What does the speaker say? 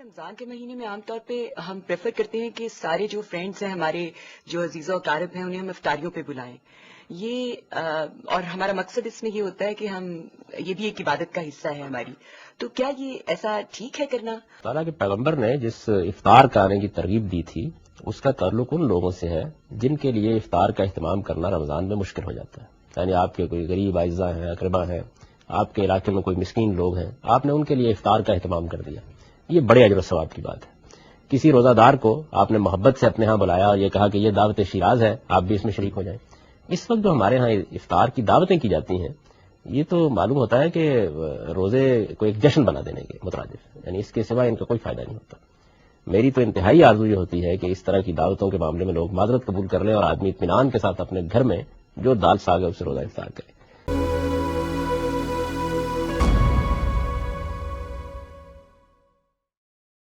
رمضان کے مہینے میں عام طور پہ ہم پریفر کرتے ہیں کہ سارے جو فرینڈز ہیں ہمارے، جو عزیز و اقارب ہیں، انہیں ہم افطاریوں پہ بلائیں. اور ہمارا مقصد اس میں یہ ہوتا ہے کہ یہ بھی ایک عبادت کا حصہ ہے ہماری. تو کیا یہ ایسا ٹھیک ہے کرنا؟ تعالیٰ کے پیغمبر نے جس افطار کا آنے کی ترغیب دی تھی اس کا تعلق ان لوگوں سے ہے جن کے لیے افطار کا اہتمام کرنا رمضان میں مشکل ہو جاتا ہے. یعنی آپ کے کوئی غریب اعزاء ہیں، اقربا ہیں، آپ کے علاقے میں کوئی مسکین لوگ ہیں، آپ نے ان کے لیے افطار کا اہتمام کر دیا. یہ بڑے اجر و ثواب کی بات ہے. کسی روزہ دار کو آپ نے محبت سے اپنے ہاں بلایا اور یہ کہا کہ یہ دعوت شیراز ہے، آپ بھی اس میں شریک ہو جائیں. اس وقت جو ہمارے ہاں افطار کی دعوتیں کی جاتی ہیں، یہ تو معلوم ہوتا ہے کہ روزے کو ایک جشن بنا دینے کے مترادف، یعنی اس کے سوا ان کا کوئی فائدہ نہیں ہوتا. میری تو انتہائی آرزو یہ ہوتی ہے کہ اس طرح کی دعوتوں کے معاملے میں لوگ معذرت قبول کر لیں اور آدمی اطمینان کے ساتھ اپنے گھر میں جو دال ساگ ہے اسے روزہ افطار کرے.